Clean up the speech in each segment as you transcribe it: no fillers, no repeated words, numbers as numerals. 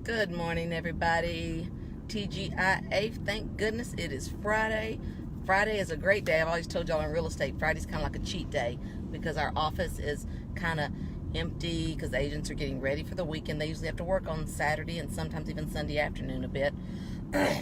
Good morning, everybody. TGIA, thank goodness it is Friday. Friday is a great day. I've always told y'all in real estate, Friday's kind of like a cheat day because our office is kind of empty because agents are getting ready for the weekend. They usually have to work on Saturday and sometimes even Sunday afternoon a bit.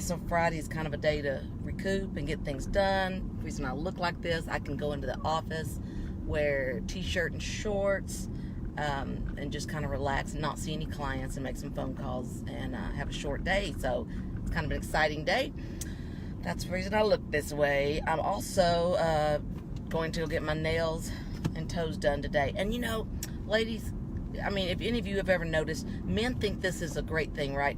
So Friday is kind of a day to recoup and get things done. The reason I look like this, I can go into the office, wear t-shirt and shorts, and just kind of relax and not see any clients and make some phone calls and have a short day. So it's kind of an exciting day. That's the reason I look this way. I'm also going to get my nails and toes done today. And you know, ladies, I mean, if any of you have ever noticed, men think this is a great thing, right?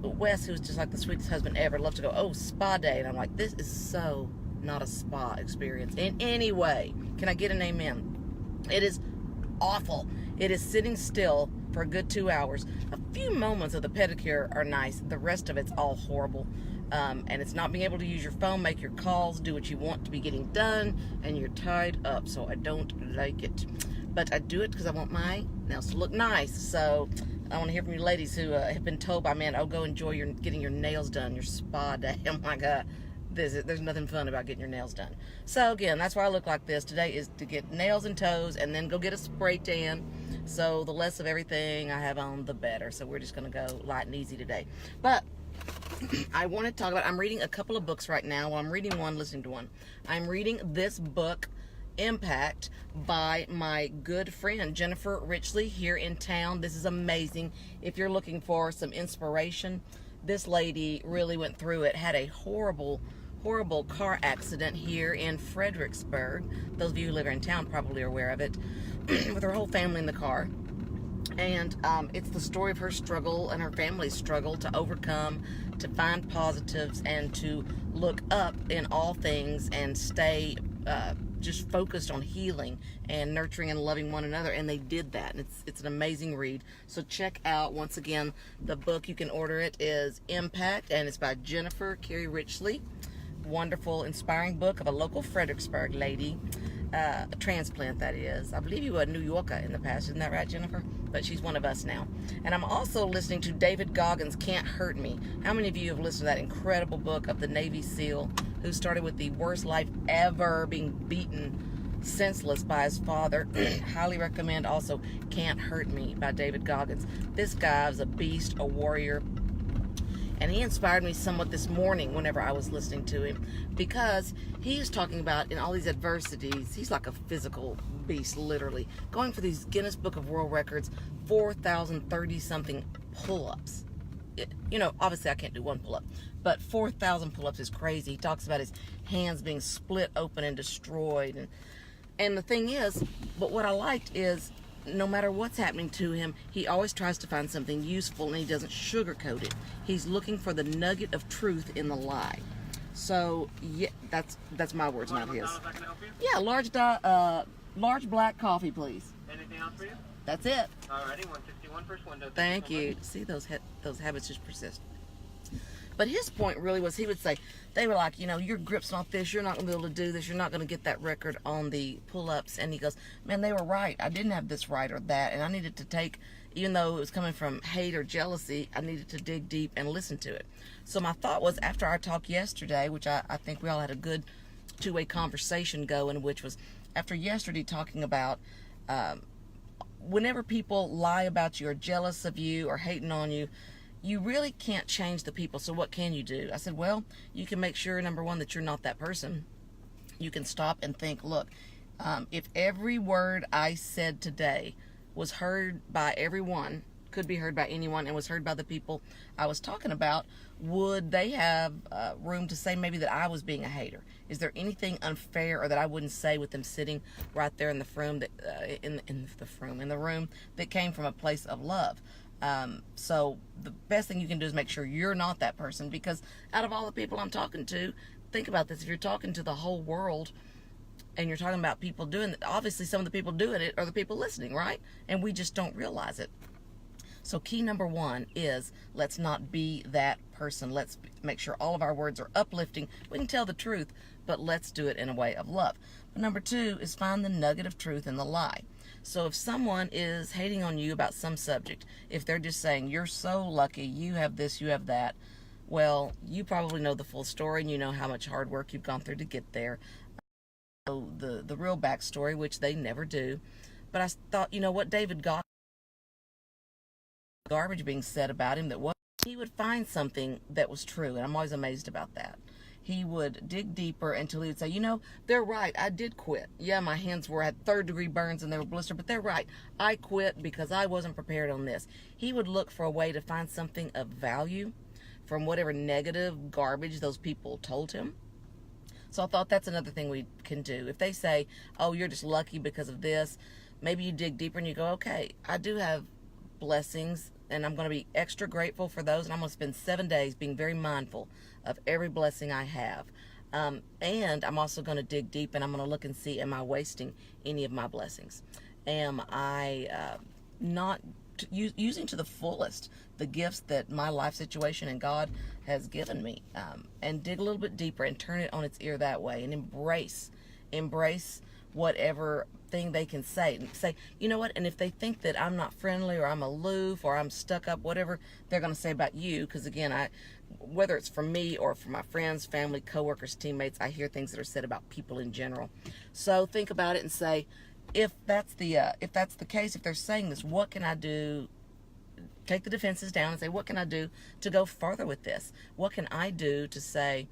Wes, who's just like the sweetest husband ever, loves to go, oh, spa day. And I'm like, this is so not a spa experience in any way. Can I get an amen? It is awful. It is sitting still for a good 2 hours. A few moments of the pedicure are nice. The rest of it's all horrible. And it's not being able to use your phone, make your calls, do what you want to be getting done, and you're tied up. So I don't like it. But I do it because I want my nails to look nice. So I want to hear from you ladies who have been told by men, oh, go enjoy getting your nails done, your spa day. Oh my God. There's nothing fun about getting your nails done. So again, that's why I look like this. Today is to get nails and toes and then go get a spray tan. So the less of everything I have on, the better. So we're just going to go light and easy today. But I want to talk about, I'm reading a couple of books right now. Well, I'm reading one, listening to one. I'm reading this book, Impact, by my good friend Jennifer Richley here in town. This is amazing. If you're looking for some inspiration, this lady really went through it, had a horrible car accident here in Fredericksburg. Those of you who live here in town probably are aware of it, with her whole family in the car. And it's the story of her struggle and her family's struggle to overcome, to find positives, and to look up in all things and stay just focused on healing and nurturing and loving one another. And they did that. And it's an amazing read. So check out, once again, the book. You can order it, is Impact, and it's by Jennifer Carey Richley. Wonderful, inspiring book of a local Fredericksburg lady. A transplant, that is. I believe you were a New Yorker in the past, isn't that right, Jennifer? But she's one of us now. And I'm also listening to David Goggins' Can't Hurt Me. How many of you have listened to that incredible book of the Navy SEAL who started with the worst life ever, being beaten senseless by his father? Highly recommend also Can't Hurt Me by David Goggins. This guy is a beast, a warrior. And he inspired me somewhat this morning whenever I was listening to him, because he is talking about in all these adversities, he's like a physical beast, literally. Going for these Guinness Book of World Records, 4,030-something pull-ups. You know, obviously I can't do one pull-up, but 4,000 pull-ups is crazy. He talks about his hands being split open and destroyed. And the thing is, but what I liked is, no matter what's happening to him, he always tries to find something useful, and he doesn't sugarcoat it. He's looking for the nugget of truth in the lie. So yeah, that's my words, not his. I can help you? Yeah, large black coffee, please. Anything else for you? That's it. Alrighty, 161 first window. Thank you. See, those habits just persist. But his point really was, he would say, they were like, you know, your grip's not this, you're not going to be able to do this, you're not going to get that record on the pull-ups. And he goes, man, they were right. I didn't have this right or that. And I needed to take, even though it was coming from hate or jealousy, I needed to dig deep and listen to it. So my thought was, after our talk yesterday, which I think we all had a good two-way conversation going, which was after yesterday talking about whenever people lie about you or jealous of you or hating on you, you really can't change the people. So what can you do? I said, well, you can make sure, number one, that you're not that person. You can stop and think, look, if every word I said today was heard by everyone, could be heard by anyone, and was heard by the people I was talking about, would they have room to say maybe that I was being a hater? Is there anything unfair or that I wouldn't say with them sitting right there in the room that in the room that came from a place of love? So the best thing you can do is make sure you're not that person, because out of all the people I'm talking to, think about this, if you're talking to the whole world and you're talking about people doing it, obviously some of the people doing it are the people listening, right? And we just don't realize it. So key number one is, let's not be that person. Let's make sure all of our words are uplifting. We can tell the truth, but let's do it in a way of love. But number two is find the nugget of truth in the lie. So if someone is hating on you about some subject, if they're just saying, you're so lucky, you have this, you have that, well, you probably know the full story and you know how much hard work you've gone through to get there. The real backstory, which they never do. But I thought, you know what, David got garbage being said about him that was, he would find something that was true, and I'm always amazed about that. He would dig deeper until he would say, you know, they're right, I did quit. Yeah, my hands had third-degree burns and they were blistered, but they're right. I quit because I wasn't prepared on this. He would look for a way to find something of value from whatever negative garbage those people told him. So I thought that's another thing we can do. If they say, oh, you're just lucky because of this, maybe you dig deeper and you go, okay, I do have blessings, and I'm going to be extra grateful for those, and I'm going to spend 7 days being very mindful of every blessing I have. And I'm also going to dig deep, and I'm going to look and see, am I wasting any of my blessings? Am I not using to the fullest the gifts that my life situation and God has given me? And dig a little bit deeper and turn it on its ear that way, and embrace whatever thing they can say. And say, you know what, and if they think that I'm not friendly or I'm aloof or I'm stuck up, whatever they're going to say about you, because again, whether it's from me or from my friends, family, coworkers, teammates, I hear things that are said about people in general. So think about it and say, if that's the case, if they're saying this, what can I do? Take the defenses down and say, what can I do to go further with this? What can I do to say,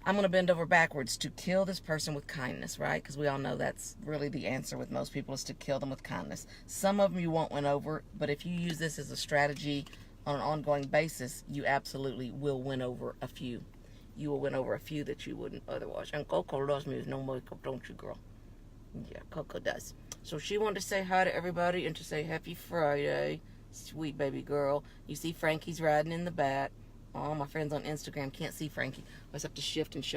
I'm going to bend over backwards to kill this person with kindness, right? Because we all know that's really the answer with most people, is to kill them with kindness. Some of them you won't win over, but if you use this as a strategy on an ongoing basis, you absolutely will win over a few. You will win over a few that you wouldn't otherwise. And Coco loves me with no makeup, don't you, girl? Yeah, Coco does. So she wanted to say hi to everybody and to say happy Friday. Sweet baby girl. You see Frankie's riding in the back. Oh, my friends on Instagram can't see Frankie. I just have to shift and show.